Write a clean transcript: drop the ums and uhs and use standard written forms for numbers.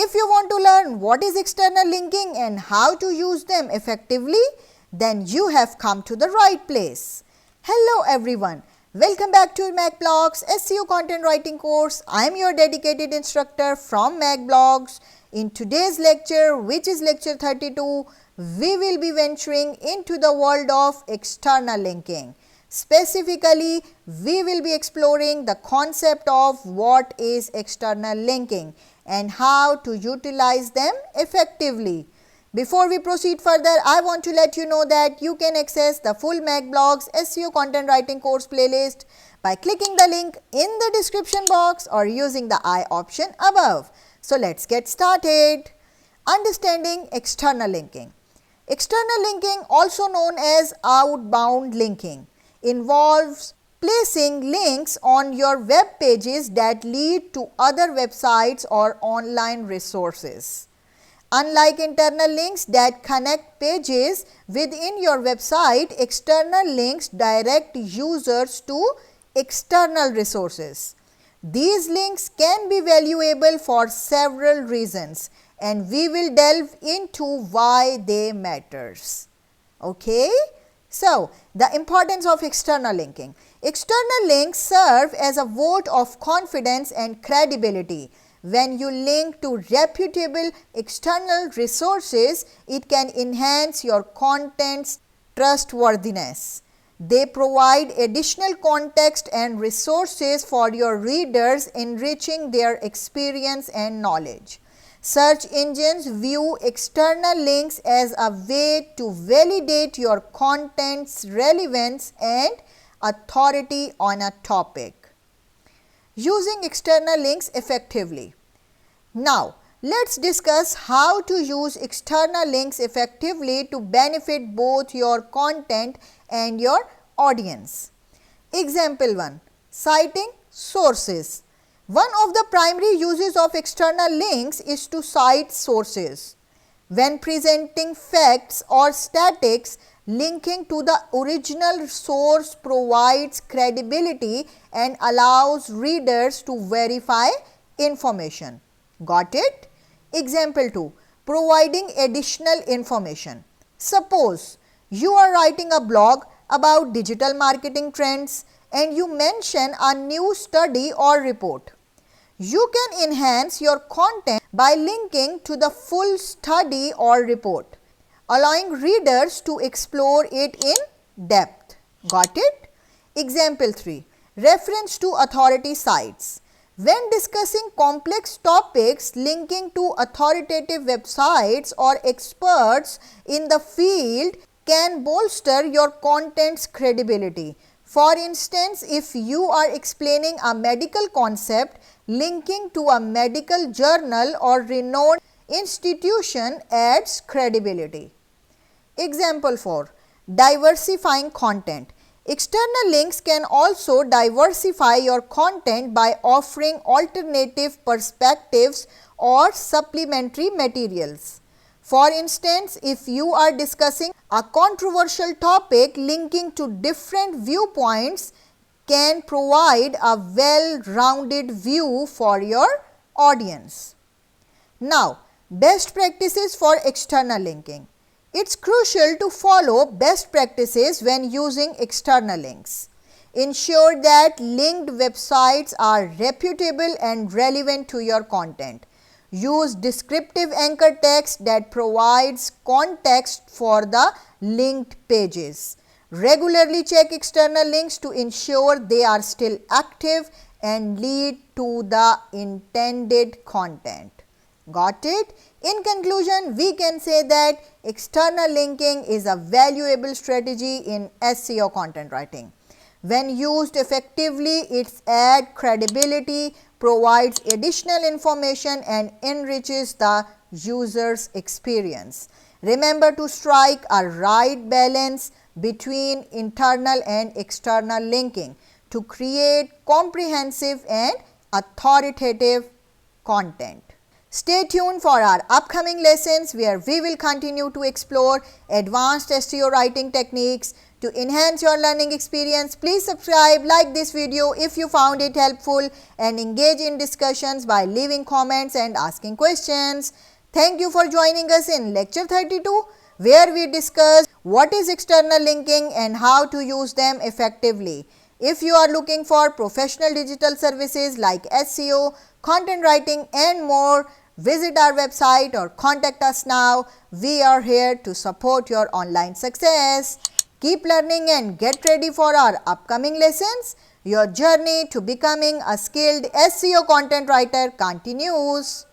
If you want to learn what is external linking and how to use them effectively, then you have come to the right place. Hello everyone, welcome back to makblogs SEO content writing course. I am your dedicated instructor from makblogs. In today's lecture, which is lecture 32, we will be venturing into the world of external linking. Specifically, we will be exploring the concept of what is external linking and how to utilize them effectively. Before we proceed further, I want to let you know that you can access the full makblogs SEO content writing course playlist by clicking the link in the description box or using the I option above. So let's get started. Understanding external linking. External linking, also known as outbound linking, involves placing links on your web pages that lead to other websites or online resources. Unlike internal links that connect pages within your website, external links direct users to external resources. These links can be valuable for several reasons, and we will delve into why they matters. Okay? So, the importance of external linking. External links serve as a vote of confidence and credibility. When you link to reputable external resources, it can enhance your content's trustworthiness. They provide additional context and resources for your readers, enriching their experience and knowledge. Search engines view external links as a way to validate your content's relevance and authority on a topic. Using external links effectively. Now, let's discuss how to use external links effectively to benefit both your content and your audience. Example 1. Citing sources. One of the primary uses of external links is to cite sources. When presenting facts or statistics, linking to the original source provides credibility and allows readers to verify information. Got it? Example 2. Providing additional information. Suppose you are writing a blog about digital marketing trends and you mention a new study or report. You can enhance your content by linking to the full study or report, allowing readers to explore it in depth. Got it? Example 3. Reference to authority sites. When discussing complex topics, linking to authoritative websites or experts in the field can bolster your content's credibility. For instance, if you are explaining a medical concept, linking to a medical journal or renowned institution adds credibility. Example 4. Diversifying content. External links can also diversify your content by offering alternative perspectives or supplementary materials. For instance, if you are discussing a controversial topic, linking to different viewpoints can provide a well-rounded view for your audience. Now, best practices for external linking. It's crucial to follow best practices when using external links. Ensure that linked websites are reputable and relevant to your content. Use descriptive anchor text that provides context for the linked pages. Regularly check external links to ensure they are still active and lead to the intended content. Got it? In conclusion, we can say that external linking is a valuable strategy in SEO content writing. When used effectively, it adds credibility, provides additional information and enriches the user's experience. Remember to strike a right balance between internal and external linking to create comprehensive and authoritative content. Stay tuned for our upcoming lessons where we will continue to explore advanced SEO writing techniques To enhance your learning experience, please subscribe, like this video if you found it helpful, and engage in discussions by leaving comments and asking questions. Thank you for joining us in lecture 32, where we discuss what is external linking and how to use them effectively. If you are looking for professional digital services like SEO, content writing and more, visit our website or contact us now. We are here to support your online success. Keep learning and get ready for our upcoming lessons. Your journey to becoming a skilled SEO content writer continues.